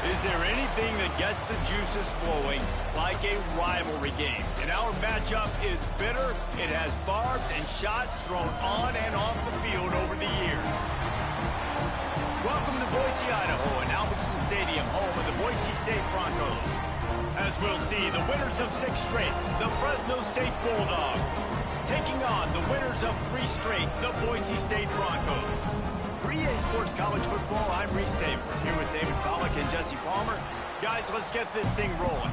Is there anything that gets the juices flowing like a rivalry game? And our matchup is bitter. It has barbs and shots thrown on and off the field over the years. Welcome to Boise, Idaho, and Albertson Stadium, home of the Boise State Broncos. As we'll see, the winners of 6 straight, the Fresno State Bulldogs, taking on the winners of 3 straight, the Boise State Broncos. For EA Sports College Football, I'm Reese Davis, here with David Pollack and Jesse Palmer. Guys, let's get this thing rolling.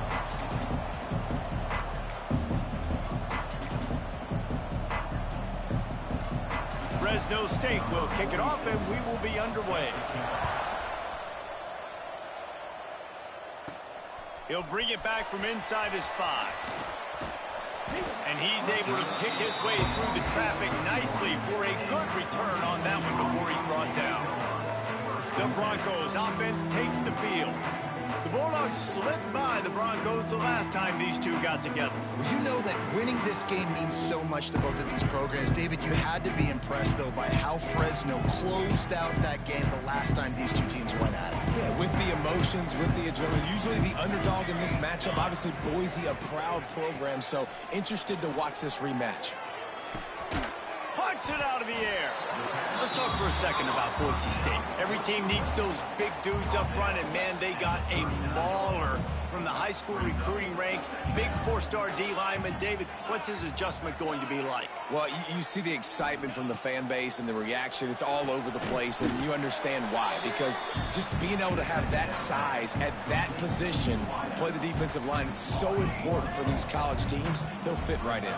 Fresno State will kick it off, and we will be underway. He'll bring it back from inside his 5. And he's able to pick his way through the traffic nicely for a good return on that one before he's brought down. The Broncos offense takes the field. The Bulldogs slipped by the Broncos the last time these two got together. Well, you know that winning this game means so much to both of these programs. David, you had to be impressed, though, by how Fresno closed out that game the last time these two teams went at it. Yeah, with the emotions, with the adrenaline. Usually the underdog in this matchup. Obviously, Boise, a proud program, so interested to watch this rematch. Pucks it out of the air. Let's talk for a second about Boise State. Every team needs those big dudes up front, and man, they got a mauler from the high school recruiting ranks. Big 4-star D lineman. David, what's his adjustment going to be like? Well, you see the excitement from the fan base and the reaction. It's all over the place, and you understand why. Because just being able to have that size at that position, play the defensive line, is so important for these college teams. They'll fit right in.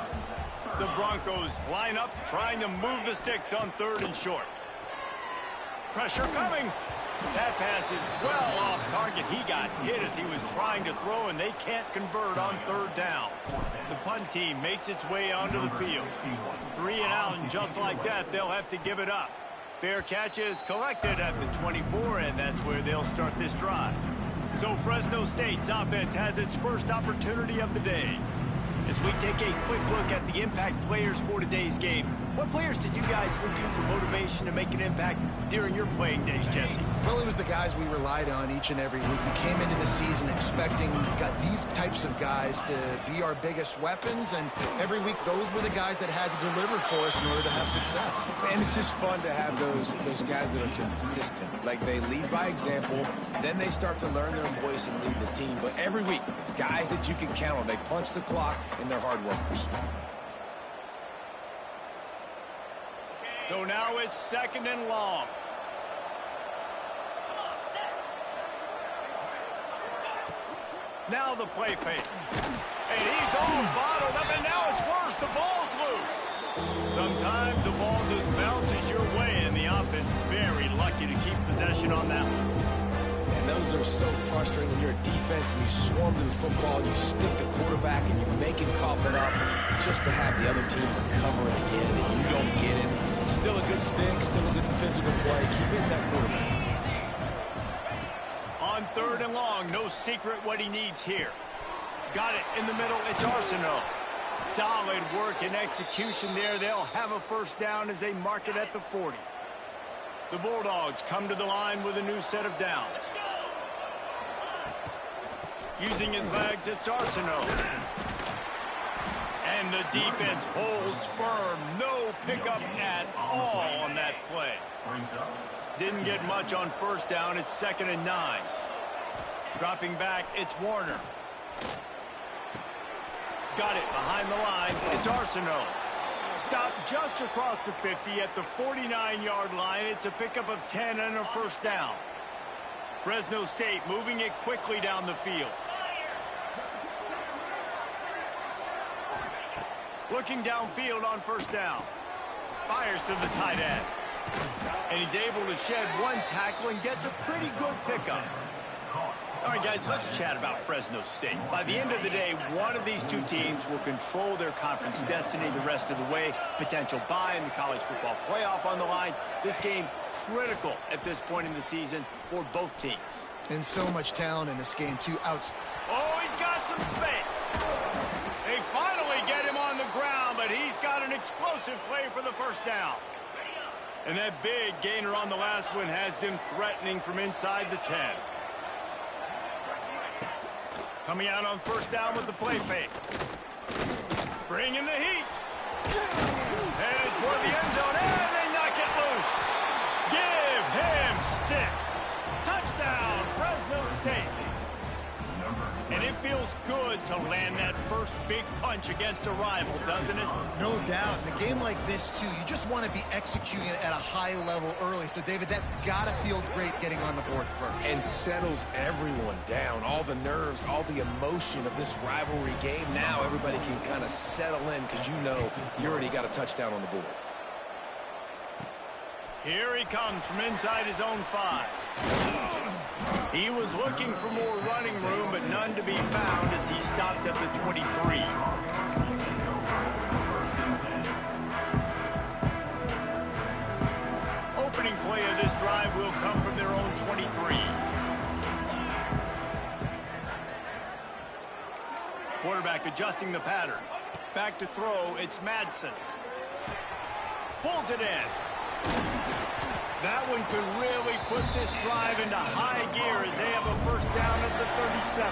The Broncos line up, trying to move the sticks on 3rd and short. Pressure coming. That pass is well off target. He got hit as he was trying to throw, and they can't convert on 3rd down. The punt team makes its way onto the field. 3 and out, and just like that, they'll have to give it up. Fair catch is collected at the 24, and that's where they'll start this drive. So Fresno State's offense has its first opportunity of the day. As we take a quick look at the impact players for today's game, what players did you guys look to for motivation to make an impact during your playing days, Jesse? Well, it was the guys we relied on each and every week. We came into the season expecting these types of guys to be our biggest weapons, and every week those were the guys that had to deliver for us in order to have success. And it's just fun to have those guys that are consistent. Like, they lead by example, then they start to learn their voice and lead the team. But every week, guys that you can count on, they punch the clock, and they're hard workers. So now it's 2nd and long. Now the play fake. And he's all bottled up, and now it's worse. The ball's loose. Sometimes the ball just bounces your way, and the offense very lucky to keep possession on that one. And those are so frustrating when you're a defense and you swarm to the football, you stick the quarterback, and you make him cough it up just to have the other team recover it again, and you don't get it. Still a good stick, still a good physical play. Keep hitting that quarterback. On 3rd and long, no secret what he needs here. Got it in the middle. It's Arsenault. Solid work and execution there. They'll have a 1st down as they mark it at the 40. The Bulldogs come to the line with a new set of downs. Using his legs, it's Arsenault. And the defense holds firm. No pickup at all on that play. Didn't get much on 1st down. It's 2nd and 9. Dropping back, it's Warner. Got it behind the line. It's Arsenault. Stopped just across the 50 at the 49-yard line. It's a pickup of 10 and a 1st down. Fresno State moving it quickly down the field. Looking downfield on 1st down. Fires to the tight end. And he's able to shed one tackle and gets a pretty good pickup. All right, guys, let's chat about Fresno State. By the end of the day, one of these two teams will control their conference destiny the rest of the way. Potential bye in the college football playoff on the line. This game critical at this point in the season for both teams. And so much talent in this game, too. Oh, he's got some space. They finally get him on the ground, but he's got an explosive play for the 1st down. And that big gainer on the last one has them threatening from inside the 10. Coming out on first down with the play fake. Bringing the heat. Headed toward the end zone, and they knock it loose. Give him 6. Touchdown, Fresno State. And it feels good to land that first big punch against a rival, doesn't it? No doubt. In a game like this, too, you just want to be executing it at a high level early. So, David, that's got to feel great getting on the board first. And settles everyone down. All the nerves, all the emotion of this rivalry game. Now everybody can kind of settle in because you know you already got a touchdown on the board. Here he comes from inside his own 5. He was looking for more running room, but none to be found as he stopped at the 23. Opening play of this drive will come from their own 23. Quarterback adjusting the pattern. Back to throw, it's Madsen. Pulls it in. That one could really put this drive into high gear as they have a first down at the 37.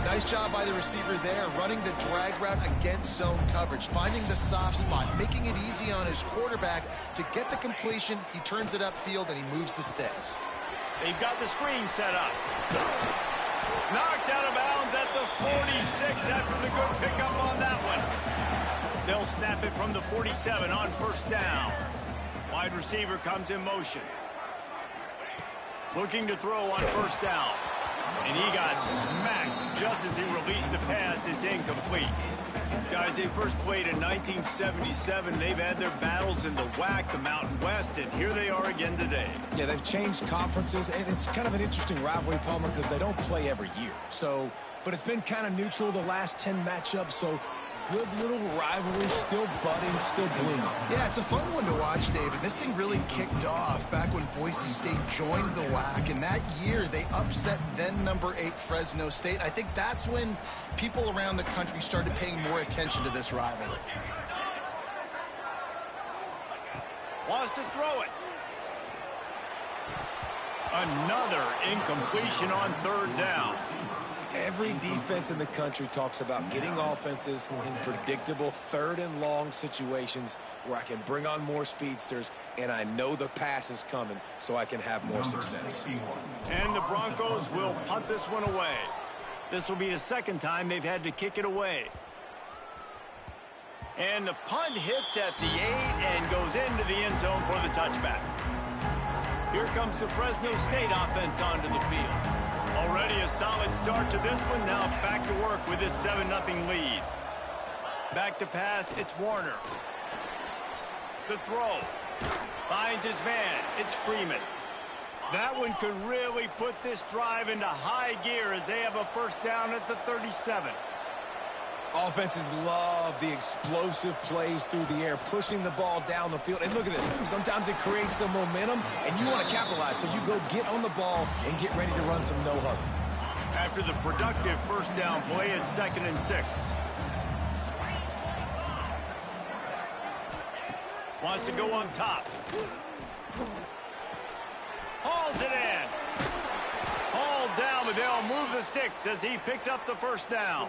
Nice job by the receiver there, running the drag route against zone coverage, finding the soft spot, making it easy on his quarterback to get the completion. He turns it upfield, and he moves the sticks. They've got the screen set up. Knocked out of bounds at the 46 after the good pickup on that one. They'll snap it from the 47 on first down. Wide receiver comes in motion. Looking to throw on first down. And he got smacked just as he released the pass. It's incomplete. Guys, they first played in 1977. They've had their battles in the WAC, the Mountain West, and here they are again today. Yeah, they've changed conferences, and it's kind of an interesting rivalry, Palmer, because they don't play every year. So, but it's been kind of neutral the last 10 matchups, so good little rivalry, still budding, still blooming. Yeah, it's a fun one to watch, David. This thing really kicked off back when Boise State joined the WAC, and that year they upset then number 8 Fresno State. I think that's when people around the country started paying more attention to this rivalry. Wants to throw it. Another incompletion on third down. Every defense in the country talks about getting offenses in predictable third and long situations where I can bring on more speedsters and I know the pass is coming so I can have more success. And the Broncos will punt this one away. This will be the second time they've had to kick it away. And the punt hits at the 8 and goes into the end zone for the touchback. Here comes the Fresno State offense onto the field. Already a solid start to this one. Now back to work with this 7-0 lead. Back to pass, it's Warner. The throw. Finds his man, it's Freeman. That one could really put this drive into high gear as they have a first down at the 37. Offenses love the explosive plays through the air, pushing the ball down the field. And look at this. Sometimes it creates some momentum, and you want to capitalize. So you go get on the ball and get ready to run some no-huddle. After the productive first down play, it's 2nd and 6. Wants to go on top. Hauls it in. Hauled down, but they'll move the sticks as he picks up the first down.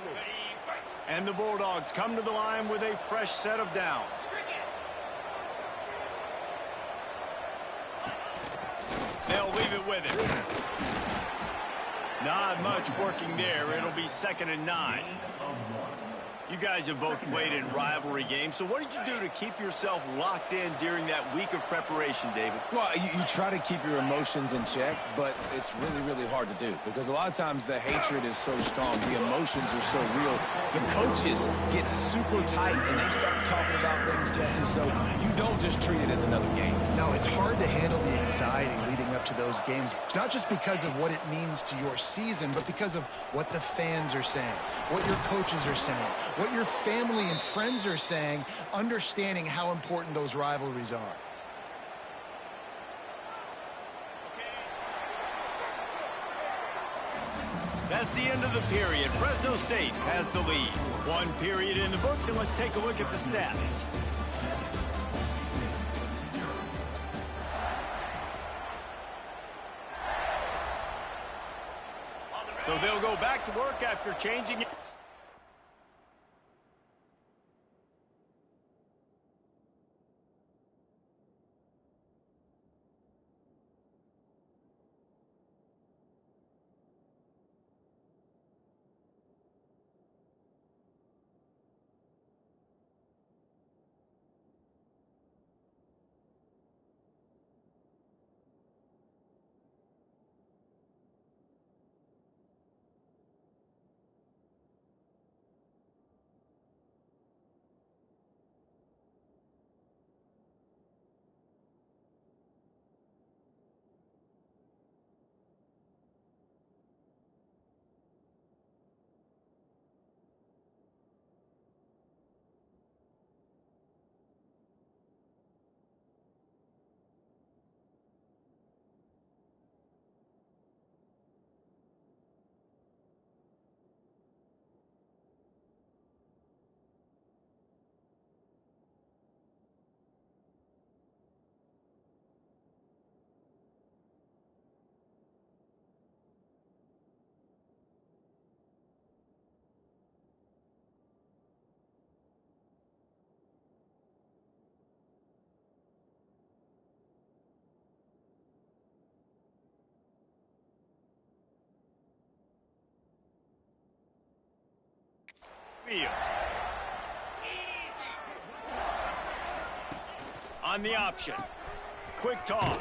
And the Bulldogs come to the line with a fresh set of downs. They'll leave it with him. Not much working there. It'll be 2nd and 9. You guys have both played in rivalry games, so what did you do to keep yourself locked in during that week of preparation, David? Well, you try to keep your emotions in check, but it's really, really hard to do because a lot of times the hatred is so strong, the emotions are so real. The coaches get super tight and they start talking about things, Jesse, so you don't just treat it as another game. No, it's hard to handle the anxiety leading up to those games, not just because of what it means to your season, but because of what the fans are saying, what your coaches are saying, what your family and friends are saying, understanding how important those rivalries are. That's the end of the period. Fresno State has the lead. 1 period in the books, and let's take a look at the stats. So they'll go back to work after changing it. On the option. Quick toss.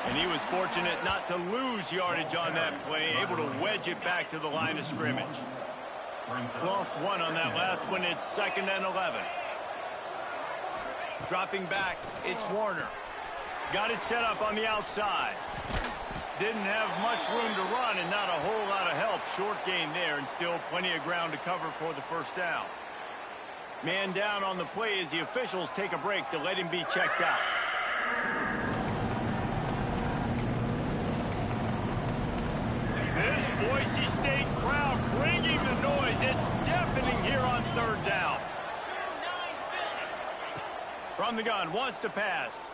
And he was fortunate not to lose yardage on that play, able to wedge it back to the line of scrimmage. Lost one on that last one. It's 2nd and 11. Dropping back, it's Warner. Got it set up on the outside. Didn't have much room to run and not a whole lot of help. Short gain there and still plenty of ground to cover for the first down. Man down on the play as the officials take a break to let him be checked out. This Boise State crowd bringing the noise. It's deafening here on 3rd down. From the gun, wants to pass.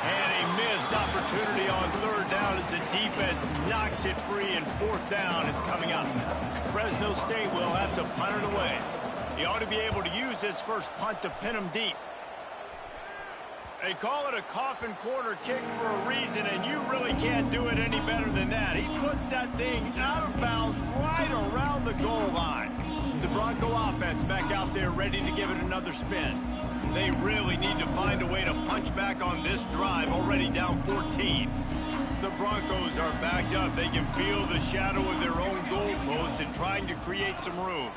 And a missed opportunity on 3rd down as the defense knocks it free, and 4th down is coming up. Fresno State will have to punt it away. He ought to be able to use this first punt to pin him deep. They call it a coffin corner kick for a reason, and you really can't do it any better than that. He puts that thing out of bounds right around the goal line. The Bronco offense back out there ready to give it another spin. They really need to find a way to punch back on this drive, already down 14. The Broncos are backed up. They can feel the shadow of their own goalpost and trying to create some room.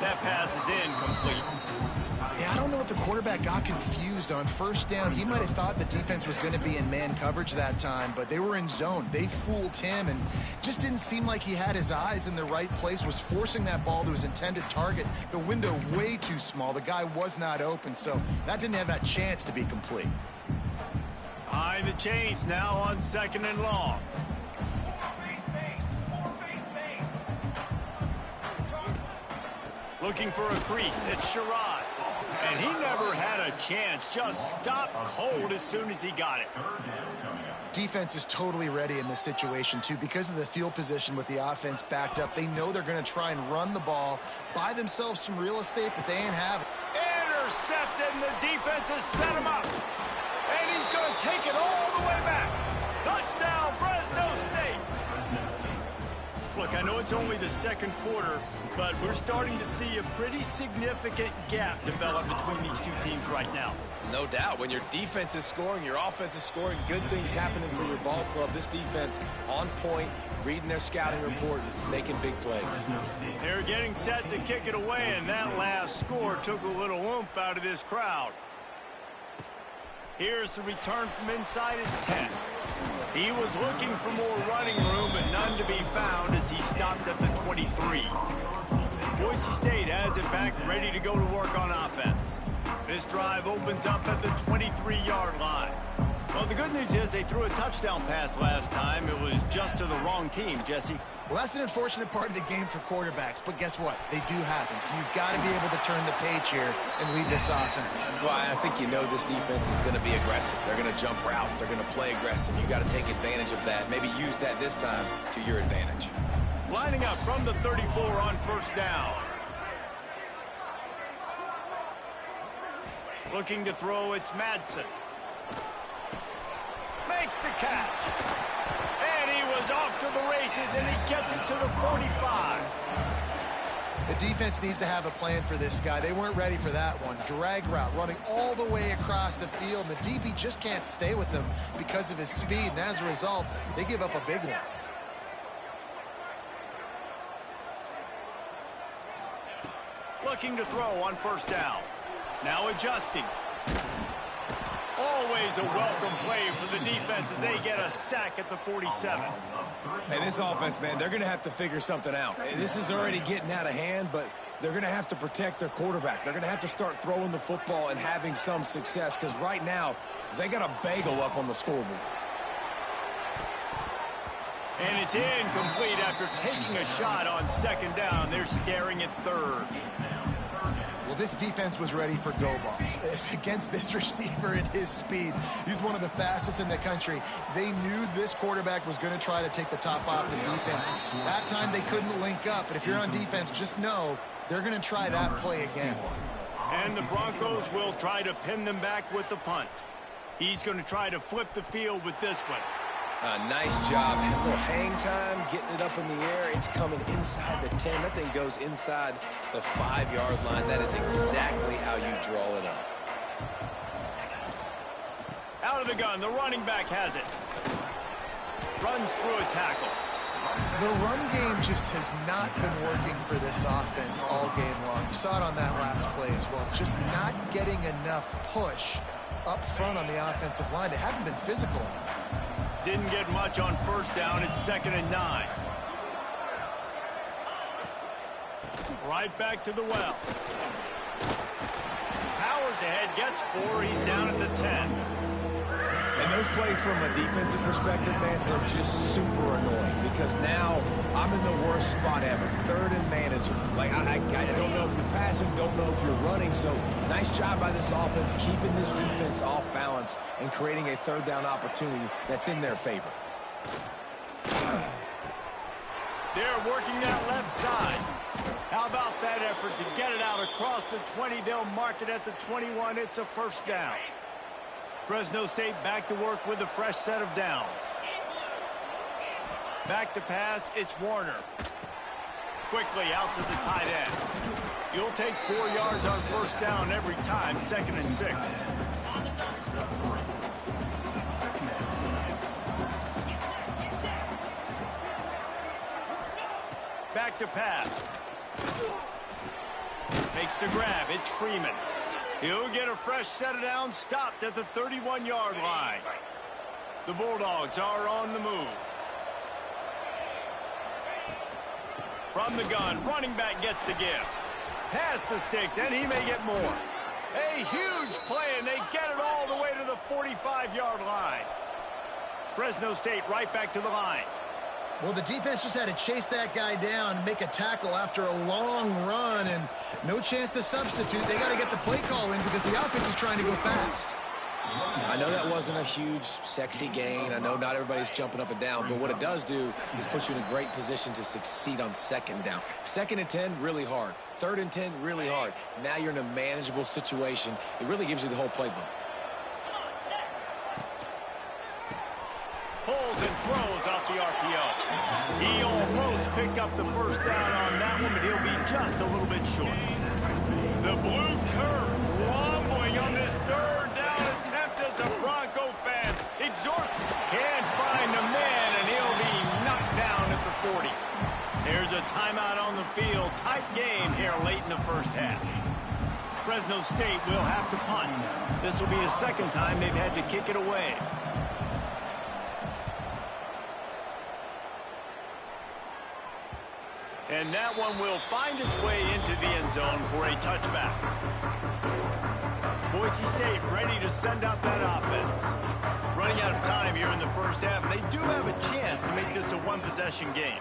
That pass is incomplete. Yeah, I don't know if the quarterback got confused on 1st down. He might have thought the defense was going to be in man coverage that time, but they were in zone. They fooled him and just didn't seem like he had his eyes in the right place, was forcing that ball to his intended target. The window way too small. The guy was not open, so that didn't have that chance to be complete. Behind the chains now on 2nd and long. Looking for a crease. It's Sherrod. And he never had a chance. Just stopped cold as soon as he got it. Defense is totally ready in this situation, too. Because of the field position with the offense backed up, they know they're going to try and run the ball, buy themselves some real estate, but they ain't have it. Intercepted, and the defense has set him up. And he's going to take it all the way back. Touchdown, Fresno State. Look, I know it's only the 2nd quarter, but we're starting to see a pretty significant gap develop between these two teams right now. No doubt. When your defense is scoring, your offense is scoring, good things happening for your ball club. This defense on point, reading their scouting report, making big plays. They're getting set to kick it away, and that last score took a little oomph out of this crowd. Here's the return from inside his 10. He was looking for more running room, but none to be found as he stopped at the 23. Boise State has it back, ready to go to work on offense. This drive opens up at the 23-yard line. Well, the good news is they threw a touchdown pass last time. It was just to the wrong team, Jesse. Well, that's an unfortunate part of the game for quarterbacks, but guess what? They do happen, so you've got to be able to turn the page here and lead this offense. Well, I think you know this defense is going to be aggressive. They're going to jump routes. They're going to play aggressive. You've got to take advantage of that. Maybe use that this time to your advantage. Lining up from the 34 on first down. Looking to throw, it's Madsen. Makes the catch. And he was off to the races, and he gets it to the 45. The defense needs to have a plan for this guy. They weren't ready for that one. Drag route, running all the way across the field. The DB just can't stay with him because of his speed, and as a result, they give up a big one. Looking to throw on first down. Now adjusting. Always a welcome play for the defense as they get a sack at the 47. Hey, this offense, man, they're going to have to figure something out. This is already getting out of hand, but they're going to have to protect their quarterback. They're going to have to start throwing the football and having some success because right now they got a bagel up on the scoreboard. And it's incomplete after taking a shot on second down. They're scaring at third. Well, this defense was ready for go balls. Against this receiver and his speed, he's one of the fastest in the country. They knew this quarterback was going to try to take the top off the defense. That time they couldn't link up, but if you're on defense, just know they're going to try that play again. And the Broncos will try to pin them back with the punt. He's going to try to flip the field with this one. Nice job. A little hang time, getting it up in the air. It's coming inside the 10. That thing goes inside the 5-yard line. That is exactly how you draw it up. Out of the gun, the running back has it. Runs through a tackle. The run game just has not been working for this offense all game long. You saw it on that last play as well. Just not getting enough push up front on the offensive line. They haven't been physical enough. Didn't get much on first down. It's 2nd and 9. Right back to the well. Powers ahead, gets 4. He's down at the 10. And those plays from a defensive perspective, man, they're just super annoying because now I'm in the worst spot ever. 3rd and manageable. Like, I don't know if you're passing, don't know if you're running. So nice job by this offense keeping this defense off balance and creating a 3rd down opportunity that's in their favor. They're working that left side. How about that effort to get it out across the 20? They'll mark it at the 21. It's a first down. Fresno State back to work with a fresh set of downs. Back to pass, it's Warner. Quickly out to the tight end. You'll take 4 yards on first down every time, 2nd and 6. Back to pass. Makes the grab, it's Freeman. He'll get a fresh set of downs, stopped at the 31-yard line. The Bulldogs are on the move. From the gun, running back gets the give. Pass the sticks, and he may get more. A huge play, and they get it all the way to the 45-yard line. Fresno State right back to the line. Well, the defense just had to chase that guy down and make a tackle after a long run, and no chance to substitute. They got to get the play call in because the offense is trying to go fast. I know that wasn't a huge, sexy gain. I know not everybody's jumping up and down, but what it does do is put you in a great position to succeed on 2nd down. 2nd and 10, really hard. 3rd and 10, really hard. Now you're in a manageable situation. It really gives you the whole playbook. Pulls and throws off the RPO. He almost picked up the first down on that one, but he'll be just a little bit short. The blue turf rumbling on this 3rd down attempt as the Bronco fans exhort. Can't find the man, and he'll be knocked down at the 40. There's a timeout on the field. Tight game here late in the first half. Fresno State will have to punt. This will be the 2nd time they've had to kick it away. And that one will find its way into the end zone for a touchback. Boise State ready to send out that offense. Running out of time here in the first half, and they do have a chance to make this a one-possession game.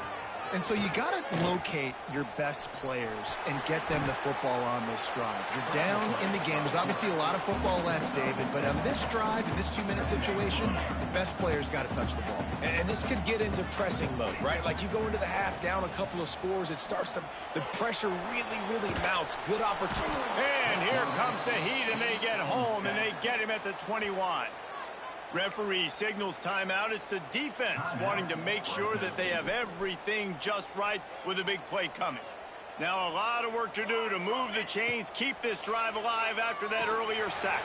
And so you got to locate your best players and get them the football on this drive. You're down in the game. There's obviously a lot of football left, David, but on this drive, in this 2-minute situation, the best players got to touch the ball. And this could get into pressing mode, right? Like you go into the half down a couple of scores, it starts to, the pressure really mounts. Good opportunity. And here comes the heat, and they get home, and they get him at the 21. Referee signals timeout. It's the defense wanting to make sure that they have everything just right with a big play coming. Now a lot of work to do to move the chains, keep this drive alive after that earlier sack.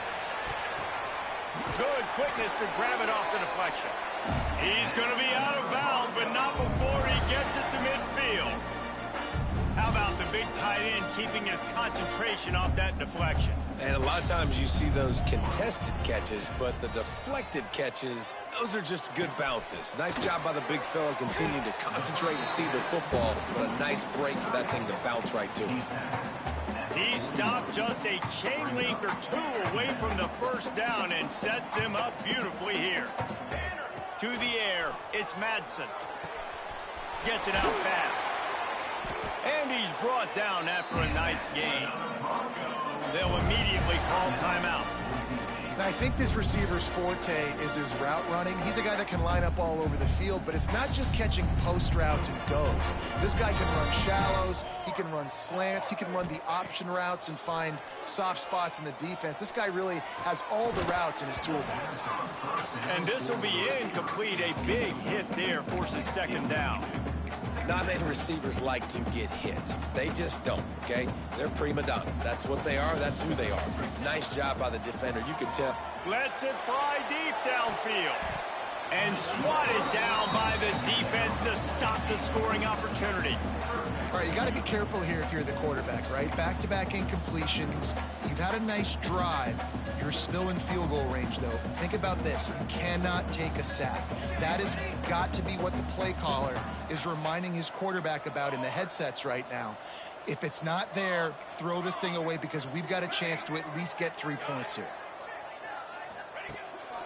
Good quickness to grab it off the deflection. He's going to be out of bounds, but not before he gets it to midfield. How about the big tight end keeping his concentration off that deflection? And a lot of times you see those contested catches, but the deflected catches, those are just good bounces. Nice job by the big fella continuing to concentrate and see the football, but a nice break for that thing to bounce right to him. He stopped just a chain length or two away from the first down and sets them up beautifully here. To the air, it's Madsen. Gets it out fast. And he's brought down after a nice gain. They'll immediately call timeout. Now, I think this receiver's forte is his route running. He's a guy that can line up all over the field, but it's not just catching post routes and goes. This guy can run shallows, he can run slants, he can run the option routes and find soft spots in the defense. This guy really has all the routes in his toolbox. And this will be incomplete. A big hit there forces second down. Not many receivers like to get hit. They just don't, okay? They're prima donnas. That's what they are. That's who they are. Nice job by the defender. You could tell. Lets it fly deep downfield. And swatted down by the defense to stop the scoring opportunity. All right, you got to be careful here if you're the quarterback, right? Back-to-back incompletions. You've had a nice drive. You're still in field goal range, though. Think about this. You cannot take a sack. That has got to be what the play caller is reminding his quarterback about in the headsets right now. If it's not there, throw this thing away because we've got a chance to at least get 3 points here.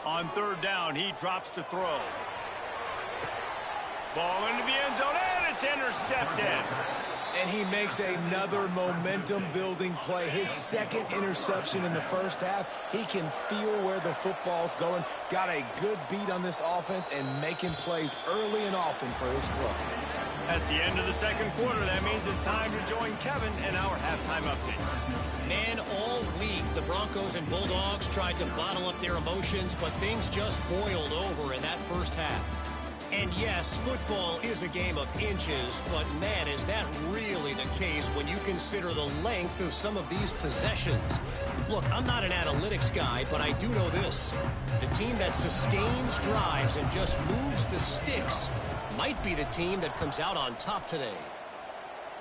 On third down, he drops to throw. Ball into the end zone, and it's intercepted. And he makes another momentum-building play. His second interception in the first half. He can feel where the football's going. Got a good beat on this offense and making plays early and often for his club. That's the end of the second quarter. That means it's time to join Kevin in our halftime update. Man, all week, the Broncos and Bulldogs tried to bottle up their emotions, but things just boiled over in that first half. And yes, football is a game of inches, but man, is that really the case when you consider the length of some of these possessions. Look, I'm not an analytics guy, but I do know this. The team that sustains drives and just moves the sticks might be the team that comes out on top today.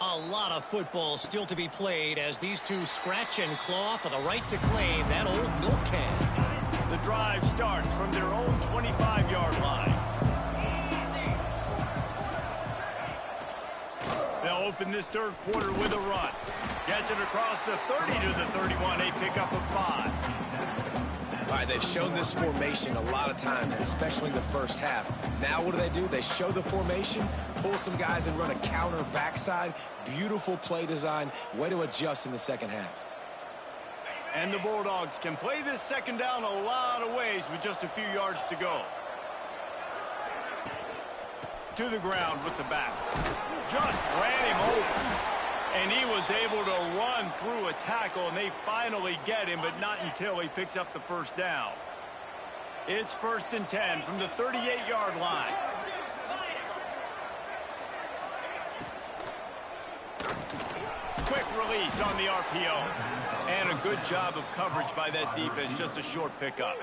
A lot of football still to be played as these two scratch and claw for the right to claim that old milk can. The drive starts from their own 25-yard line. They'll open this third quarter with a run. Gets it across the 30 to the 31, a pickup of 5. All right, they've shown this formation a lot of times, especially in the first half. Now what do? They show the formation, pull some guys and run a counter backside. Beautiful play design. Way to adjust in the second half. And the Bulldogs can play this second down a lot of ways with just a few yards to go. To the ground with the back. Just ran him over. And he was able to run through a tackle, and they finally get him, but not until he picks up the first down. It's 1st and 10 from the 38-yard line. Quick release on the RPO. And a good job of coverage by that defense, just a short pickup.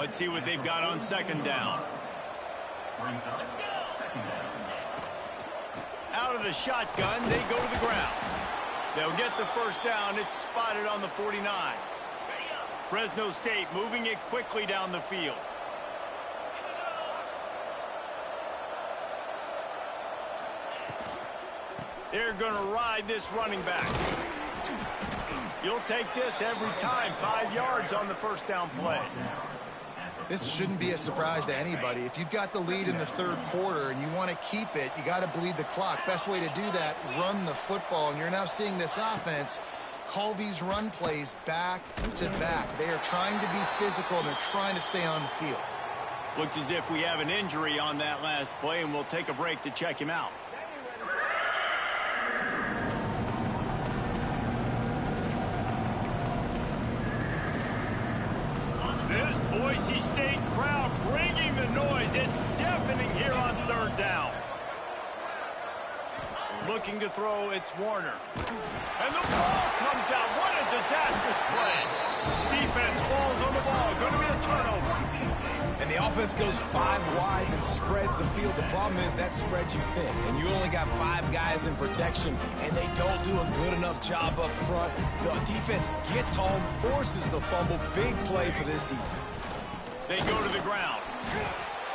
Let's see what they've got on second down. Out of the shotgun, they go to the ground. They'll get the first down. It's spotted on the 49. Fresno State moving it quickly down the field. They're going to ride this running back. You'll take this every time. 5 yards on the first down play. This shouldn't be a surprise to anybody. If you've got the lead in the third quarter and you want to keep it, you got to bleed the clock. Best way to do that, run the football. And you're now seeing this offense call these run plays back to back. They are trying to be physical, and they're trying to stay on the field. Looks as if we have an injury on that last play, and we'll take a break to check him out. This Boise State crowd bringing the noise. It's deafening here on third down. Looking to throw, it's Warner. And the ball comes out. What a disastrous play. Defense falls on the ball. Going to be a turnover. And the offense goes 5 wides and spreads the field. The problem is that spreads you thin, and you only got 5 guys in protection, and they don't do a good enough job up front. The defense gets home, forces the fumble. Big play for this defense. They go to the ground.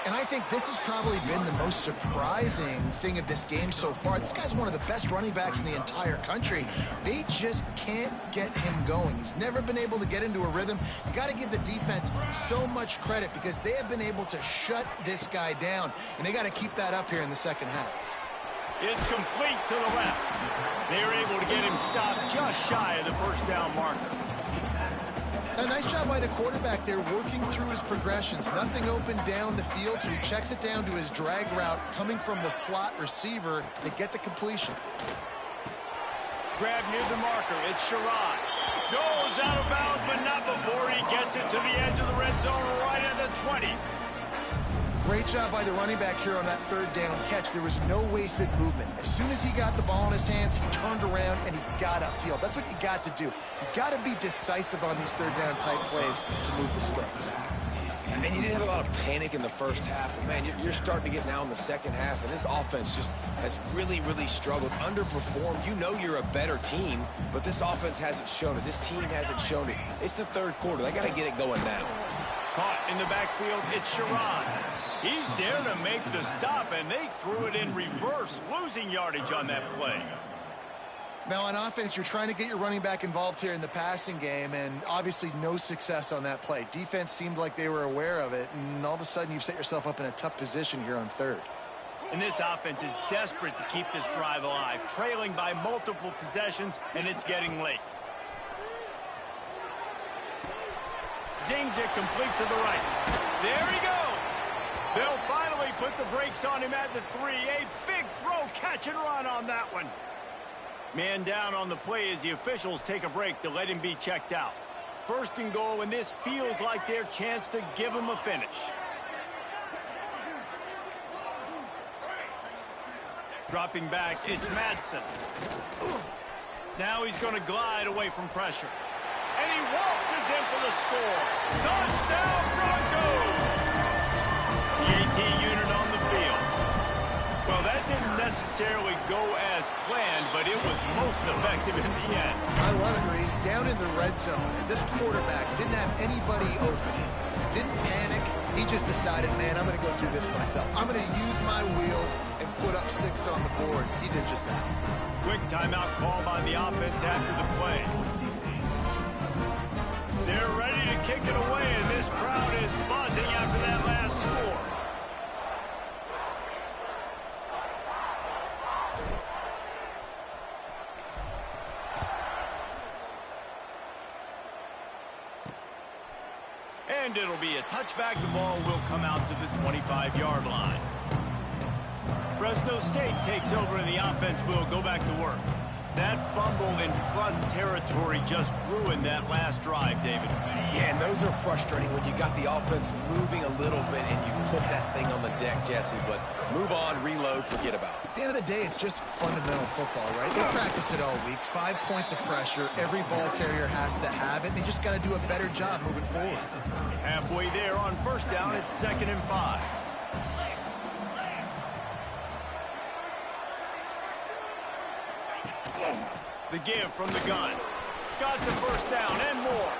And I think this has probably been the most surprising thing of this game so far. This guy's one of the best running backs in the entire country. They just can't get him going. He's never been able to get into a rhythm. You got to give the defense so much credit because they have been able to shut this guy down, and they got to keep that up here in the second half. It's complete to the left. They are able to get him stopped just shy of the first down marker. A nice job by the quarterback there, working through his progressions. Nothing open down the field, so he checks it down to his drag route coming from the slot receiver to get the completion. Grab near the marker. It's Sherrod. Goes out of bounds, but not before he gets it to the edge of the red zone right at the 20. Great job by the running back here on that third down catch. There was no wasted movement. As soon as he got the ball in his hands, he turned around and he got upfield. That's what you got to do. You got to be decisive on these third down type plays to move the sticks. And you didn't have a lot of panic in the first half. But man, you're starting to get now in the second half, and this offense just has really, really struggled, underperformed. You know you're a better team, but this offense hasn't shown it. This team hasn't shown it. It's the third quarter. They got to get it going now. Caught in the backfield, it's Sherrod. He's there to make the stop, and they threw it in reverse, losing yardage on that play. Now on offense, you're trying to get your running back involved here in the passing game, and obviously no success on that play. Defense seemed like they were aware of it, and all of a sudden you've set yourself up in a tough position here on third. And this offense is desperate to keep this drive alive, trailing by multiple possessions, and it's getting late. Zings it complete to the right. There he goes. They'll finally put the brakes on him at the 3. A big throw, catch and run on that one. Man down on the play as the officials take a break to let him be checked out. First and goal, and this feels like their chance to give him a finish. Dropping back, it's Madsen. Now he's going to glide away from pressure. And he waltzes in for the score. Touchdown, Broncos! The 18 unit on the field. Well, that didn't necessarily go as planned, but it was most effective in the end. I love it, Reese. Down in the red zone, and this quarterback didn't have anybody open. Didn't panic. He just decided, man, I'm going to go do this myself. I'm going to use my wheels and put up 6 on the board. He did just that. Quick timeout call by the offense after the play. They're ready to kick it away, and this crowd is buzzing after that last score. And it'll be a touchback. The ball will come out to the 25-yard line. Fresno State takes over, and the offense will go back to work. That fumble in plus territory just ruined that last drive, David. Yeah, and those are frustrating when you got the offense moving a little bit and you put that thing on the deck, Jesse. But move on, reload, forget about it. At the end of the day, it's just fundamental football, right? They practice it all week. 5 points of pressure. Every ball carrier has to have it. They just got to do a better job moving forward. Halfway there on first down, it's 2nd and 5. The give from the gun. Got the first down and more.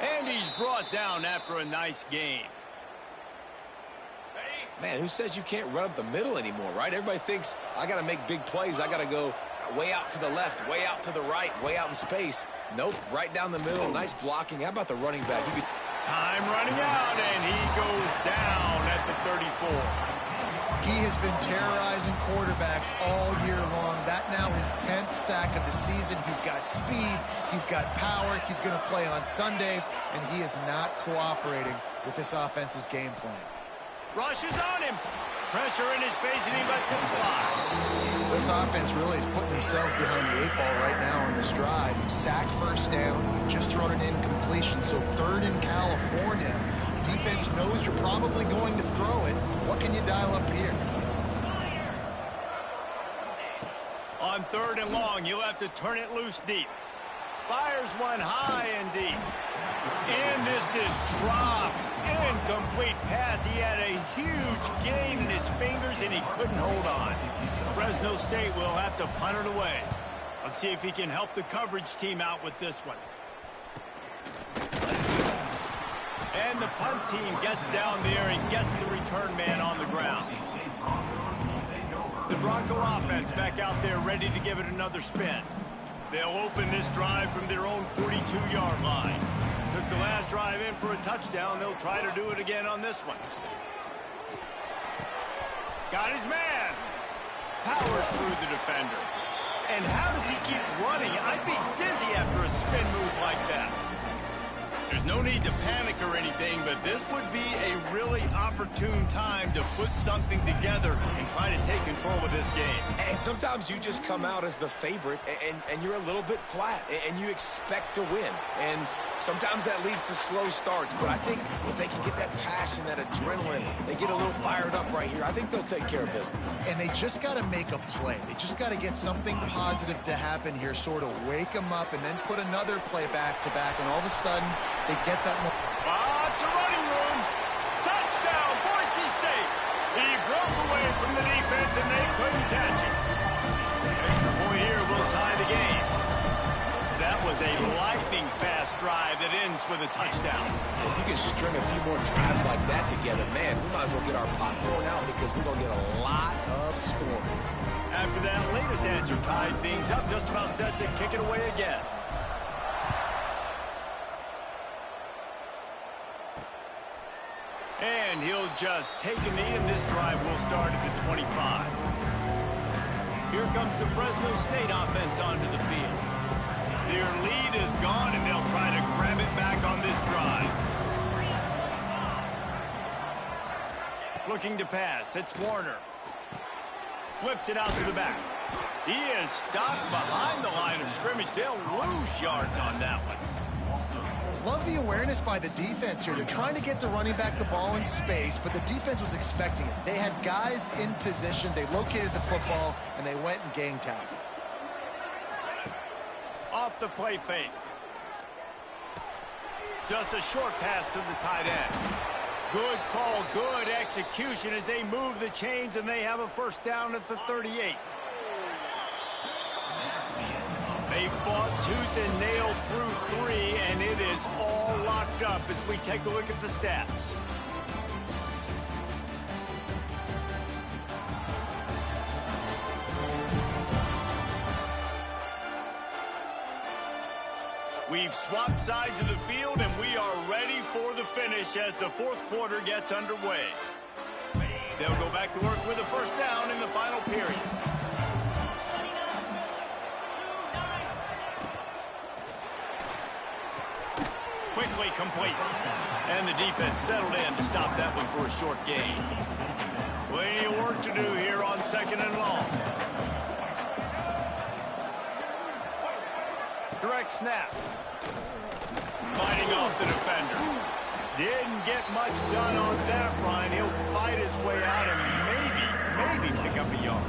And he's brought down after a nice gain. Man, who says you can't run up the middle anymore, right? Everybody thinks, I got to make big plays. I got to go way out to the left, way out to the right, way out in space. Nope, right down the middle. Nice blocking. How about the running back? Time running out, and he goes down at the 34. He has been terrorizing quarterbacks all year long. That now his 10th sack of the season. He's got speed. He's got power. He's going to play on Sundays, and he is not cooperating with this offense's game plan. Rushes on him. Pressure in his face, and he lets him fly. This offense really is putting themselves behind the 8-ball right now on this drive. Sack first down. You've just thrown an incompletion, so 3rd in California. Defense knows you're probably going to throw it. What can you dial up here? On 3rd and long, you'll have to turn it loose deep. Fires one high and deep. And this is dropped. Incomplete pass. He had a huge gain in his fingers, and he couldn't hold on. Fresno State will have to punt it away. Let's see if he can help the coverage team out with this one. And the punt team gets down there and gets the return man on the ground. The Bronco offense back out there ready to give it another spin. They'll open this drive from their own 42-yard line. Took the last drive in for a touchdown. They'll try to do it again on this one. Got his man. Powers through the defender. And how does he keep running? I'd be dizzy after a spin move like that. There's no need to panic or anything, but this would be a really opportune time to put something together and try to take control of this game. And sometimes you just come out as the favorite, and you're a little bit flat, and you expect to win. And sometimes that leads to slow starts, but I think if they can get that passion, that adrenaline, they get a little fired up right here, I think they'll take care of business. And they just got to make a play. They just got to get something positive to happen here, sort of wake them up, and then put another play back-to-back, and all of a sudden, they get that more. It's a running room. Touchdown, Boise State. He broke away from the defense, and they couldn't catch him. Extra point here will tie the game. That was a lightning-fast drive that ends with a touchdown. If you can string a few more drives like that together, man, we might as well get our popcorn out because we're going to get a lot of scoring. After that latest answer tied things up, just about set to kick it away again. And he'll just take a knee, and this drive will start at the 25. Here comes the Fresno State offense onto the field. Their lead is gone, and they'll try to grab it back on this drive. Looking to pass. It's Warner. Flips it out to the back. He is stopped behind the line of scrimmage. They'll lose yards on that one. Love the awareness by the defense here. They're trying to get the running back the ball in space, but the defense was expecting it. They had guys in position. They located the football, and they went and gang tackled. Off the play fake. Just a short pass to the tight end. Good call, good execution as they move the chains, and they have a first down at the 38. They fought tooth and nail through 3, and it is all locked up as we take a look at the stats. We've swapped sides of the field, and we are ready for the finish as the fourth quarter gets underway. They'll go back to work with a first down in the final period. Quickly complete. And the defense settled in to stop that one for a short gain. Plenty of work to do here on 2nd and long. Direct snap. Fighting off the defender. Didn't get much done on that run. He'll fight his way out and maybe pick up a yard.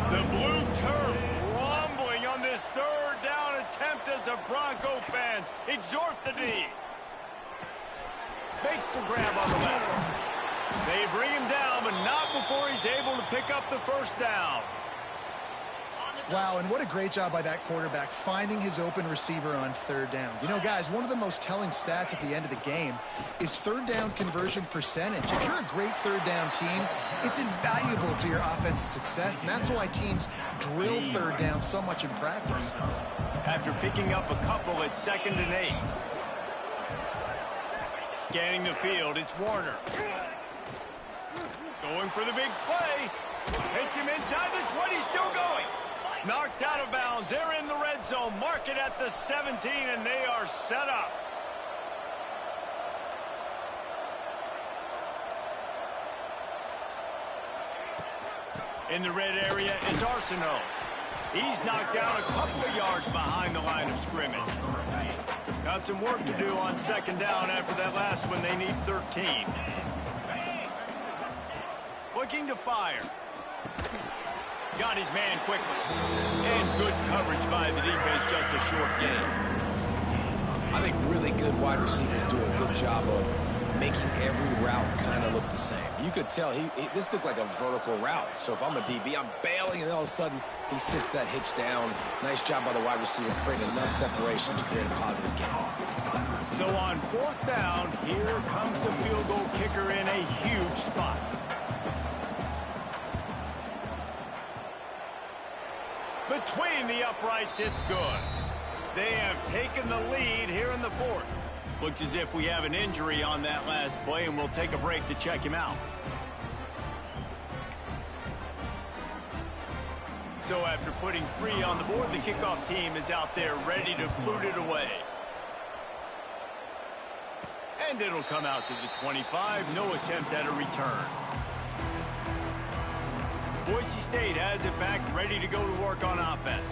The blue turf rumbling on this 3rd down attempt as the Bronco fans exhort the D. Makes the grab on the left. They bring him down, but not before he's able to pick up the first down. Wow, and what a great job by that quarterback finding his open receiver on third down. You know, guys, one of the most telling stats at the end of the game is third down conversion percentage. If you're a great third down team, it's invaluable to your offensive success, and that's why teams drill third down so much in practice. After picking up a couple at 2nd and 8. Scanning the field, it's Warner. Going for the big play. Hits him inside the 20, still going. Knocked out of bounds. They're in the red zone. Mark it at the 17, and they are set up. In the red area, it's Arsenault. He's knocked down a couple of yards behind the line of scrimmage. Got some work to do on 2nd down after that last one. They need 13. Looking to fire. Got his man quickly. And good coverage by the defense, just a short gain. I think really good wide receivers do a good job of making every route kind of look the same. You could tell this looked like a vertical route. So if I'm a DB, I'm bailing, and then all of a sudden he sits that hitch down. Nice job by the wide receiver creating enough separation to create a positive gain. So on 4th down, here comes the field goal kicker in a huge spot. Between the uprights, it's good. They have taken the lead here in the 4th. Looks as if we have an injury on that last play, and we'll take a break to check him out. So after putting 3 on the board, the kickoff team is out there ready to boot it away. And it'll come out to the 25. No attempt at a return. Boise State has it back, ready to go to work on offense.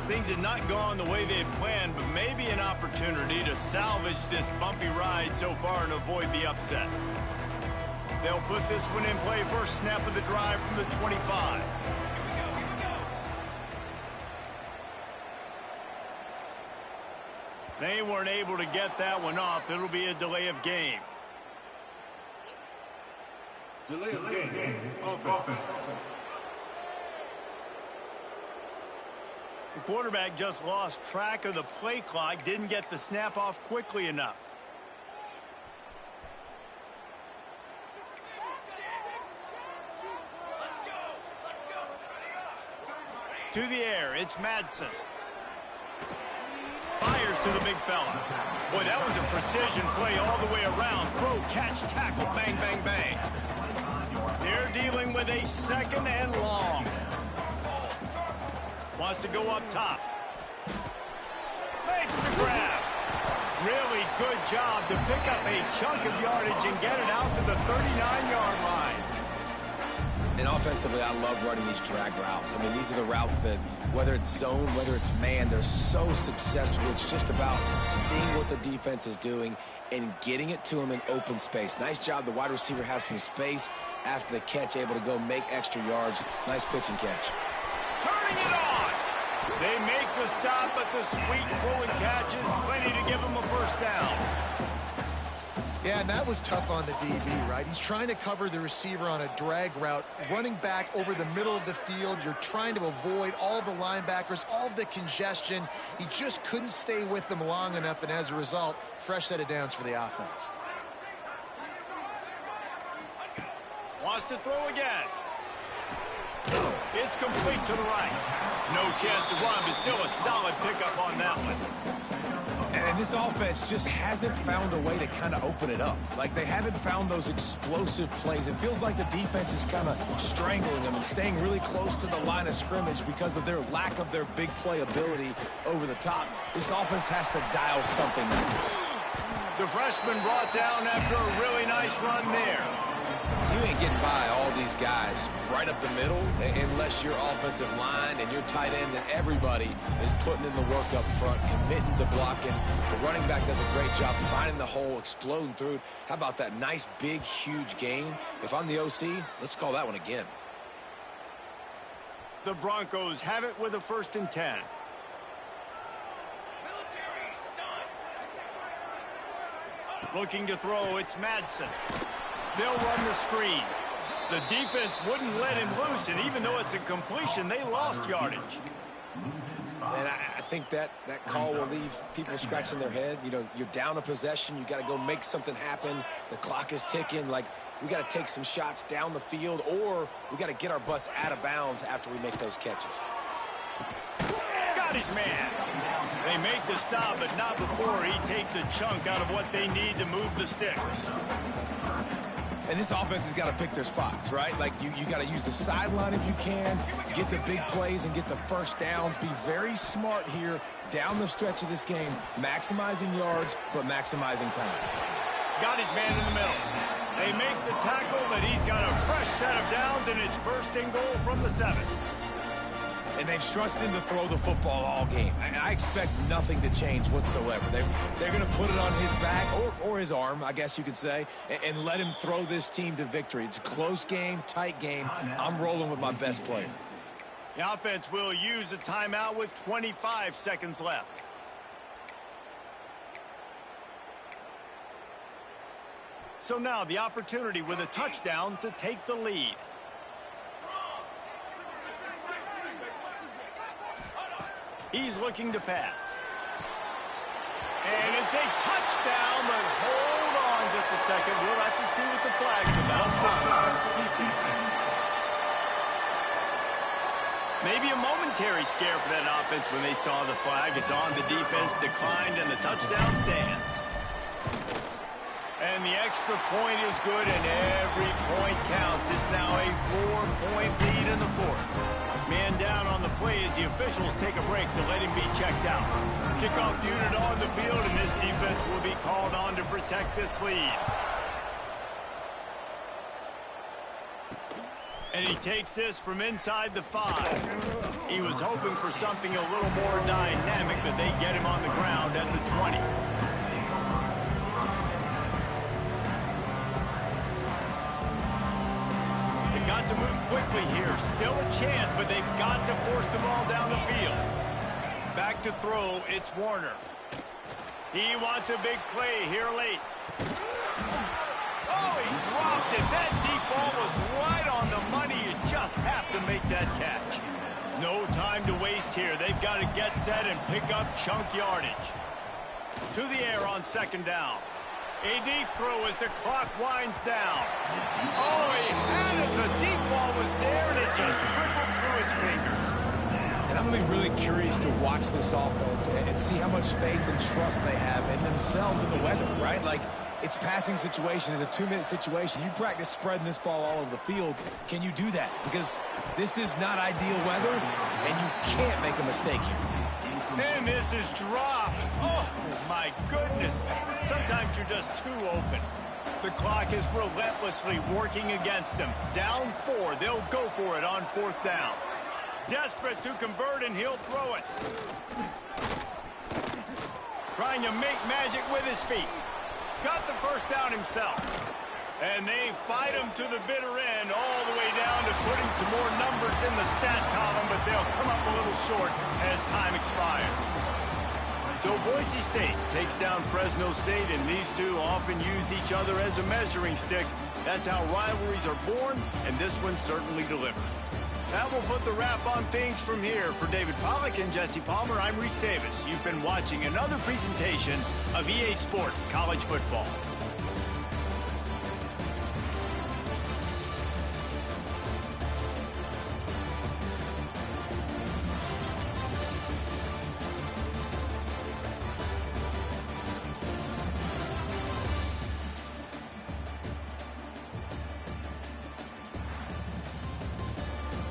Things had not gone the way they had planned, but maybe an opportunity to salvage this bumpy ride so far and avoid the upset. They'll put this one in play. First snap of the drive from the 25. They weren't able to get that one off. It'll be a delay of game. Delay of game. Offense. The quarterback just lost track of the play clock, didn't get the snap off quickly enough. To the air, it's Madsen. Fires to the big fella. Boy, that was a precision play all the way around. Throw, catch, tackle, bang, bang, bang. They're dealing with a 2nd and long. Wants to go up top. Makes the grab. Really good job to pick up a chunk of yardage and get it out to the 39-yard line. And offensively, I love running these drag routes. I mean, these are the routes that, whether it's zone, whether it's man, they're so successful. It's just about seeing what the defense is doing and getting it to them in open space. Nice job. The wide receiver has some space after the catch, able to go make extra yards. Nice pitch and catch. Turning it on. They make the stop, but the sweet throw and catch is plenty to give them a first down. Yeah, and that was tough on the DB, right? He's trying to cover the receiver on a drag route, running back over the middle of the field. You're trying to avoid all of the linebackers, all of the congestion. He just couldn't stay with them long enough, and as a result, fresh set of downs for the offense. Wants to throw again. It's complete to the right. No chance to run, but still a solid pickup on that one. And this offense just hasn't found a way to kind of open it up. Like, they haven't found those explosive plays. It feels like the defense is kind of strangling them and staying really close to the line of scrimmage because of their lack of their big play ability over the top. This offense has to dial something up. The freshman brought down after a really nice run there. You ain't getting by all these guys right up the middle unless your offensive line and your tight ends and everybody is putting in the work up front, committing to blocking. The running back does a great job finding the hole, exploding through it. How about that nice, big, huge gain? If I'm the OC, let's call that one again. The Broncos have it with a 1st and 10. Looking to throw, it's Madsen. They'll run the screen. The defense wouldn't let him loose, and even though it's a completion, they lost yardage. And I think that call will leave people scratching their head. You know, you're down a possession. You got to go make something happen. The clock is ticking. Like, we got to take some shots down the field, or we got to get our butts out of bounds after we make those catches. Got his man. They make the stop, but not before he takes a chunk out of what they need to move the sticks. And this offense has got to pick their spots, right? Like, you got to use the sideline if you can, get the big plays and get the first downs. Be very smart here down the stretch of this game, maximizing yards, but maximizing time. Got his man in the middle. They make the tackle, but he's got a fresh set of downs, and it's first and goal from the 7. And they've trusted him to throw the football all game. I expect nothing to change whatsoever. They're going to put it on his back, or his arm, I guess you could say, and let him throw this team to victory. It's a close game, tight game. I'm rolling with my best player. The offense will use a timeout with 25 seconds left. So now the opportunity with a touchdown to take the lead. He's looking to pass. And it's a touchdown, but hold on just a second. We'll have to see what the flag's about. Maybe a momentary scare for that offense when they saw the flag. It's on, the defense declined, and the touchdown stands. And the extra point is good, and every point counts. It's now a 4-point lead in the 4th. Man down on the play as the officials take a break to let him be checked out. Kickoff unit on the field, and this defense will be called on to protect this lead. And he takes this from inside the 5. He was hoping for something a little more dynamic, but they get him on the ground at the 20. Got to move quickly here. Still a chance, but they've got to force the ball down the field. Back to throw, it's Warner. He wants a big play here late. Oh, he dropped it. That deep ball was right on the money. You just have to make that catch. No time to waste here. They've got to get set and pick up chunk yardage. To the air on 2nd down. A deep throw as the clock winds down. Oh, he had it. The deep ball was there, and it just trickled through his fingers. And I'm going to be really curious to watch this offense and see how much faith and trust they have in themselves and the weather, right? Like, it's passing situation. It's a 2-minute situation. You practice spreading this ball all over the field. Can you do that? Because this is not ideal weather, and you can't make a mistake here. And this is dropped. Oh, my goodness. Sometimes you're just too open. The clock is relentlessly working against them. Down 4. They'll go for it on 4th down. Desperate to convert, and he'll throw it. Trying to make magic with his feet. Got the first down himself. And they fight him to the bitter end, all the way down to putting some more numbers in the stat column, but they'll come up a little short as time expires. So Boise State takes down Fresno State, and these two often use each other as a measuring stick. That's how rivalries are born, and this one certainly delivered. That will put the wrap on things from here. For David Pollack and Jesse Palmer, I'm Reese Davis. You've been watching another presentation of EA Sports College Football.